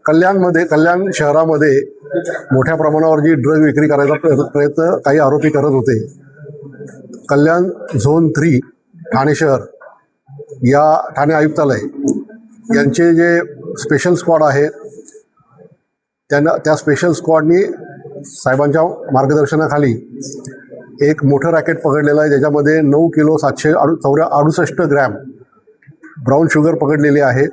कल्याण शहरामध्ये मोठ्या प्रमाणावर जी ड्रग विक्री करायचा प्रयत्न काही आरोपी करत होते. कल्याण झोन 3 ठाणे शहर या ठाणे आयुक्तालय यांचे जे स्पेशल स्क्वॉड आहेत त्या स्पेशल स्क्वॉडनी साहेबांच्या मार्गदर्शनाखाली एक मोठं रॅकेट पकडलेलं आहे, ज्याच्यामध्ये 9 किलो 768 ग्रॅम ब्राऊन शुगर पकडलेली आहे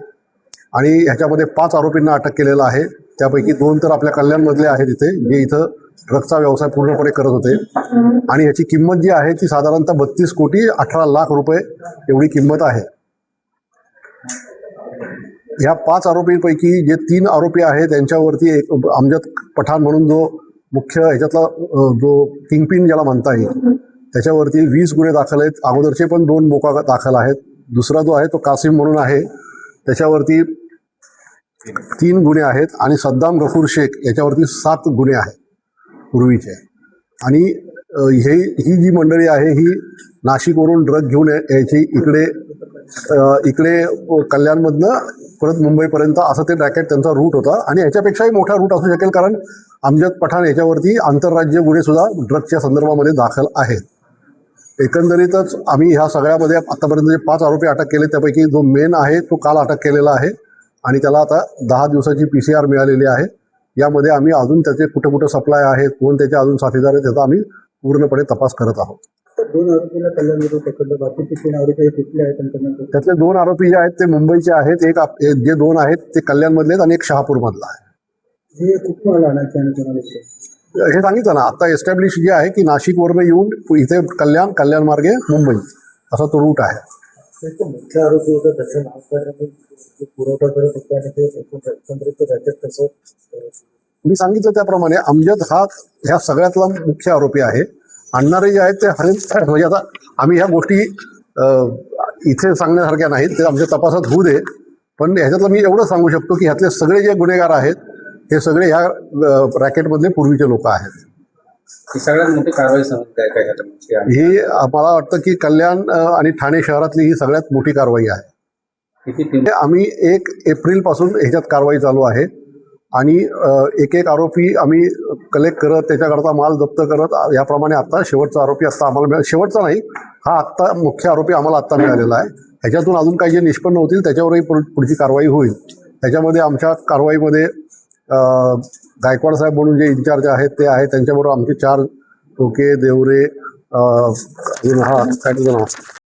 आणि ह्याच्यामध्ये 5 आरोपींना अटक केलेलं आहे. त्यापैकी 2 तर आपल्या कल्याणमधले आहेत इथे, जे इथं ड्रगचा व्यवसाय पूर्णपणे करत होते आणि ह्याची किंमत जी आहे ती साधारणतः 32 कोटी 18 लाख रुपये एवढी किंमत आहे. ह्या 5 आरोपींपैकी जे 3 आरोपी आहेत त्यांच्यावरती एक अमजद पठाण म्हणून जो मुख्य ह्याच्यातला जो किंगपिन ज्याला म्हणता येईल त्याच्यावरती 20 गुन्हे दाखल आहेत. अगोदरचे पण 2 मोका दाखल आहेत. दुसरा जो आहे तो कासिम म्हणून आहे, त्याच्यावरती 3 गुन्हे आहेत आणि सद्दाम गफूर शेख याच्यावरती 7 गुन्हे आहेत पूर्वीचे. आणि ही जी मंडळी आहे ही नाशिकवरून ड्रग घेऊन यायची इकडे कल्याणमधनं परत मुंबईपर्यंत असं ते रॅकेट त्यांचा रूट होता आणि ह्याच्यापेक्षाही मोठा रूट असू शकेल, कारण अमजद पठाण याच्यावरती आंतरराज्य गुन्हेसुद्धा ड्रगच्या संदर्भामध्ये दाखल आहेत. एकंदरीतच आम्ही ह्या सगळ्यामध्ये आतापर्यंत जे 5 आरोपी अटक केले त्यापैकी जो मेन आहे तो काल अटक केलेला आहे आणि त्याला आता 10 दिवसाची PCR मिळालेली आहे. यामध्ये आम्ही अजून त्याचे कुठं सप्लाय आहेत, कोण त्याचे अजून साथीदार आहेत त्याचा आम्ही पूर्णपणे तपास करत आहोत. 2 आरोपीला कल्याणमध्ये पकडलं, बाकीचे 3 आरोपी कुठले आहेत? त्यातले 2 आरोपी जे आहेत ते मुंबईचे आहेत, जे 2 आहेत ते कल्याणमधले आहेत आणि एक शहापूरमधला आहे. हे कुठून आणायचे आणि कोणाला हे सांगितलं ना आता, एस्टॅब्लिश जे आहे की नाशिकवरनं येऊन इथे कल्याण मार्गे मुंबई असा तो रूट आहे. मुख्य आरोपी होता त्याचं नाव काय, पुरवठा करत होते आणि ते एकंदरीत रॅकेट कसं? मी सांगितलं त्याप्रमाणे अमजद हा ह्या सगळ्यातला मुख्य आरोपी आहे. आणणारे जे आहेत ते म्हणजे आता आम्ही ह्या गोष्टी इथे सांगण्यासारख्या नाहीत, ते आमच्या तपासात होऊ दे. पण ह्याच्यातलं मी एवढं सांगू शकतो की ह्यातले सगळे जे गुन्हेगार आहेत हे सगळे ह्या रॅकेटमधले पूर्वीचे लोक आहेत. ही सगळ्यात मोठी कारवाई समजते काय? ही मला वाटतं की कल्याण आणि ठाणे शहरातली ही सगळ्यात मोठी कारवाई आहे. आम्ही 1 एप्रिलपासून ह्याच्यात कारवाई चालू आहे आणि एक आरोपी आम्ही कलेक्ट करत त्याच्याकरता माल जप्त करत याप्रमाणे आत्ता शेवटचा आरोपी आत्ता आम्हाला शेवटचा नाही, हा आत्ता मुख्य आरोपी आम्हाला आत्ता मिळालेला आहे. ह्याच्यातून अजून काही जे निष्पन्न होतील त्याच्यावरही पुढची कारवाई होईल. त्याच्यामध्ये आमच्या कारवाईमध्ये गायकवाड साहेब म्हणून जे इन्चार्ज आहेत ते आहेत, त्यांच्याबरोबर आमचे 4 टोके देवरे अजून काय तुझं नाव